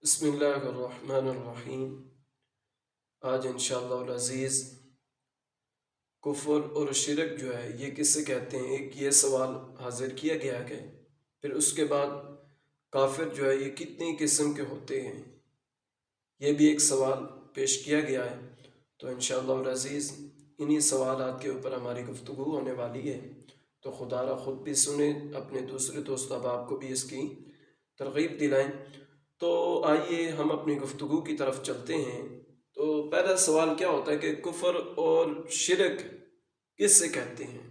بسم اللہ الرحمن الرحیم۔ آج انشاءاللہ العزیز کفر اور شرک جو ہے یہ کسے کہتے ہیں، ایک یہ سوال حاضر کیا گیا ہے۔ پھر اس کے بعد کافر جو ہے یہ کتنی قسم کے ہوتے ہیں، یہ بھی ایک سوال پیش کیا گیا ہے۔ تو انشاءاللہ العزیز انہی سوالات کے اوپر ہماری گفتگو ہونے والی ہے، تو خدا را خود بھی سنیں، اپنے دوسرے دوست احباب کو بھی اس کی ترغیب دلائیں۔ تو آئیے ہم اپنی گفتگو کی طرف چلتے ہیں۔ تو پہلا سوال کیا ہوتا ہے کہ کفر اور شرک کس سے کہتے ہیں؟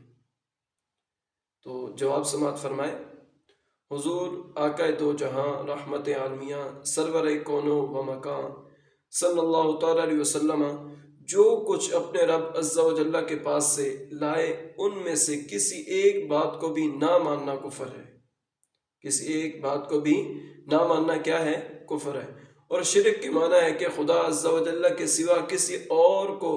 تو جواب سماعت فرمائے۔ حضور آقا دو جہاں رحمت عالمیہ سرور کون و مکان صلی اللہ تعالیٰ علیہ وسلم جو کچھ اپنے رب عز و جل کے پاس سے لائے ان میں سے کسی ایک بات کو بھی نہ ماننا کفر ہے۔ کسی ایک بات کو بھی نہ ماننا کیا ہے؟ کفر ہے۔ اور شرک کی معنی ہے کہ خدا عز و جل کے سوا کسی اور کو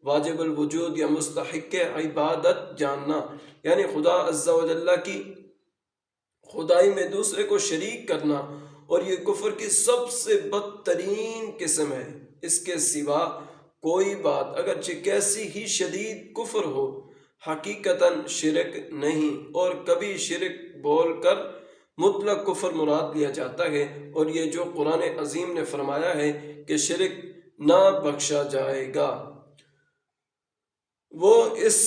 واجب الوجود یا مستحق عبادت جاننا، یعنی خدا عز و جل کی خدائی میں دوسرے کو شریک کرنا، اور یہ کفر کی سب سے بدترین قسم ہے۔ اس کے سوا کوئی بات اگرچہ کیسی ہی شدید کفر ہو حقیقتاً شرک نہیں، اور کبھی شرک بول کر مطلق کفر مراد لیا جاتا ہے، اور یہ جو قرآن عظیم نے فرمایا ہے کہ شرک نہ بخشا جائے گا وہ اس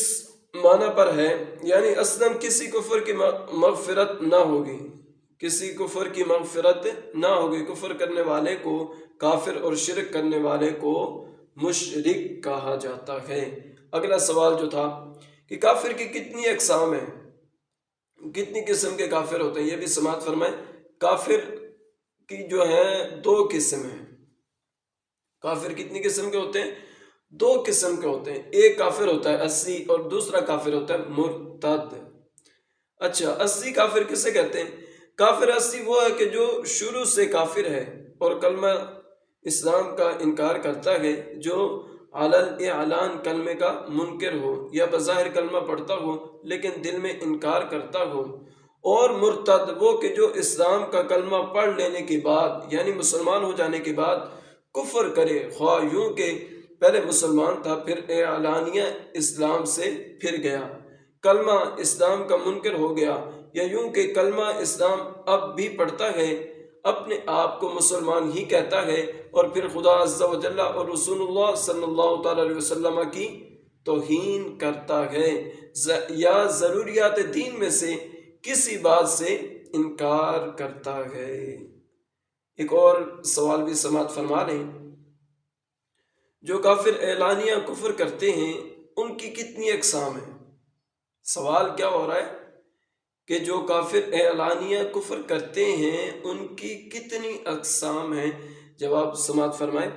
معنی پر ہے، یعنی اصلاً کسی کفر کی مغفرت نہ ہوگی، کسی کفر کی مغفرت نہ ہوگی۔ کفر کرنے والے کو کافر اور شرک کرنے والے کو مشرک کہا جاتا ہے۔ اگلا سوال جو تھا کہ کافر کی کتنی اقسام ہیں، کتنی قسم کے کافر ہوتے ہیں، یہ بھی سماعت فرمائیں۔ کافر کی جو ہیں دو قسم ہیں۔ کافر کتنی قسم کے ہوتے ہیں؟ دو قسم کے ہوتے ہیں۔ ایک کافر ہوتا ہے اصلی، اور دوسرا کافر ہوتا ہے مرتد۔ اچھا، اصلی کافر کسے کہتے ہیں؟ کافر اصلی وہ ہے کہ جو شروع سے کافر ہے اور کلمہ اسلام کا انکار کرتا ہے، جو علی اعلان کلمے کا منکر ہو یا بظاہر کلمہ پڑھتا ہو لیکن دل میں انکار کرتا ہو۔ اور مرتد وہ کہ جو اسلام کا کلمہ پڑھ لینے کے بعد، یعنی مسلمان ہو جانے کے بعد کفر کرے، خواہ یوں کہ پہلے مسلمان تھا پھر اعلانیہ اسلام سے پھر گیا، کلمہ اسلام کا منکر ہو گیا، یا یوں کہ کلمہ اسلام اب بھی پڑھتا ہے، اپنے آپ کو مسلمان ہی کہتا ہے، اور پھر خدا عز و جل اور رسول اللہ صلی اللہ تعالیٰ علیہ وسلم کی توہین کرتا ہے، یا ضروریات دین میں سے کسی بات سے انکار کرتا ہے۔ ایک اور سوال بھی سماعت فرما لیں۔ جو کافر اعلانیہ کفر کرتے ہیں ان کی کتنی اقسام ہیں؟ سوال کیا ہو رہا ہے کہ جو کافر اعلانیہ کفر کرتے ہیں ان کی کتنی اقسام ہیں؟ جواب سماعت فرمائے۔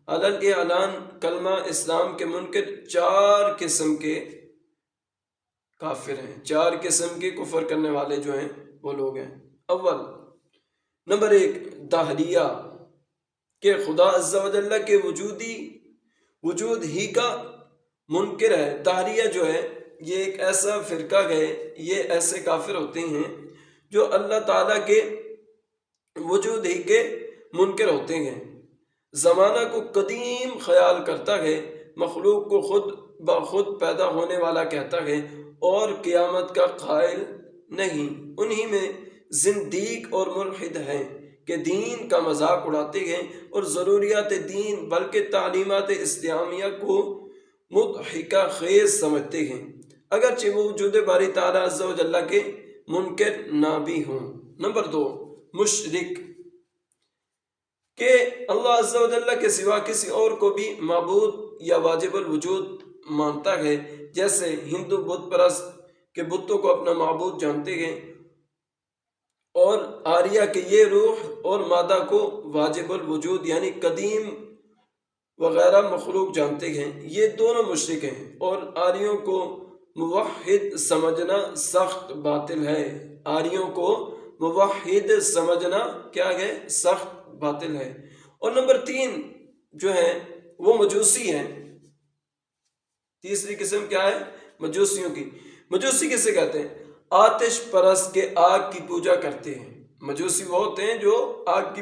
علی اعلان کلمہ اسلام کے منکر چار قسم کے کافر ہیں، چار قسم کے کفر کرنے والے جو ہیں وہ لوگ ہیں۔ اول نمبر ایک، دہریہ، کہ خدا عز و جل کے وجود ہی کا منکر ہے۔ دہریہ جو ہے یہ ایک ایسا فرقہ ہے، یہ ایسے کافر ہوتے ہیں جو اللہ تعالیٰ کے وجود ہی کے منکر ہوتے ہیں، زمانہ کو قدیم خیال کرتا ہے، مخلوق کو خود بخود پیدا ہونے والا کہتا ہے، اور قیامت کا قائل نہیں۔ انہی میں زندیق اور ملحد ہیں کہ دین کا مذاق اڑاتے ہیں اور ضروریات دین بلکہ تعلیمات اسلامیہ کو مضحکہ خیز سمجھتے ہیں، اگرچہ وہ وجود باری تعالیٰ عز و جل کے منکر نہ بھی ہوں۔ نمبر دو، مشرک، کہ اللہ عز و جل کے سوا کسی اور کو بھی معبود یا واجب الوجود مانتا ہے، جیسے ہندو بت پرست کے بتوں کو اپنا معبود جانتے ہیں، اور آریہ کہ یہ روح اور مادہ کو واجب الوجود یعنی قدیم وغیرہ مخلوق جانتے ہیں، یہ دونوں مشرک ہیں۔ اور آریوں کو موحد سمجھنا سخت باطل ہے، آریوں کو موحد سمجھنا کیا ہے؟ سخت باطل ہے۔ اور نمبر تین جو ہیں وہ مجوسی ہیں۔ تیسری قسم کیا ہے؟ مجوسیوں کی۔ مجوسی کسے کہتے ہیں؟ آتش پرست کے آگ کی پوجا کرتے ہیں۔ مجوسی وہ ہوتے ہیں جو آگ کی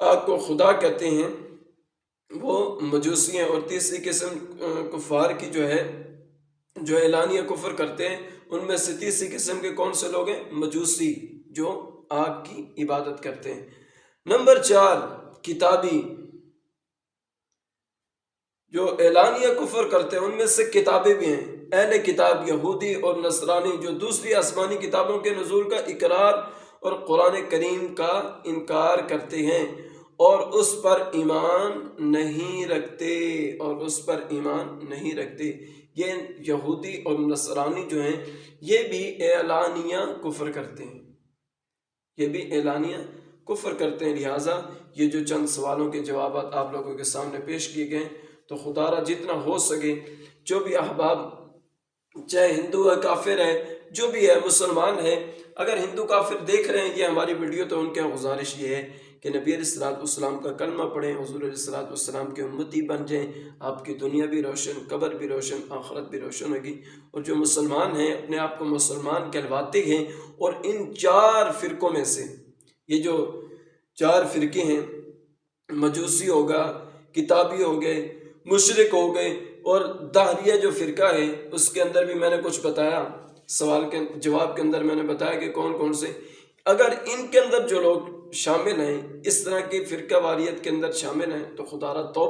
آگ کو خدا کہتے ہیں، وہ مجوسی ہیں۔ اور تیسری قسم کفار کی جو ہے، جو اعلانیہ کفر کرتے ہیں، ان میں سے تیسری قسم کے کون سے لوگ ہیں؟ مجوسی، جو آگ کی عبادت کرتے ہیں۔ نمبر 4، کتابی، جو اعلانیہ کفر کرتے ہیں ان میں سے کتابیں بھی ہیں۔ اہل کتاب یہودی اور نصرانی جو دوسری آسمانی کتابوں کے نزول کا اقرار اور قرآن کریم کا انکار کرتے ہیں اور اس پر ایمان نہیں رکھتے، یہ یہودی اور نصرانی جو ہیں یہ بھی اعلانیہ کفر کرتے ہیں، لہٰذا یہ جو چند سوالوں کے جوابات آپ لوگوں کے سامنے پیش کیے گئے، تو خدا را جتنا ہو سکے جو بھی احباب، چاہے ہندو ہے، کافر ہے، جو بھی ہے، مسلمان ہے، اگر ہندو کافر دیکھ رہے ہیں یہ ہماری ویڈیو، تو ان کے گزارش یہ ہے کہ نبی علیہ الصلوۃ والسلام کا کلمہ پڑھیں، حضور علیہ الصلوۃ والسلام کے امتی بن جائیں، آپ کی دنیا بھی روشن، قبر بھی روشن، آخرت بھی روشن ہوگی۔ اور جو مسلمان ہیں، اپنے آپ کو مسلمان کہلواتے ہیں، اور ان 4 فرقوں میں سے، یہ جو 4 فرقے ہیں، مجوسی ہوگا، کتابی ہو گئے، مشرک ہو گئے، اور دہریہ جو فرقہ ہے اس کے اندر بھی میں نے کچھ بتایا، سوال کے جواب کے اندر میں نے بتایا کہ کون کون سے، اگر ان کے اندر جو لوگ شامل ہیں، اس طرح کی فرقہ واریت کے اندر شامل ہیں، تو خدا را توبہ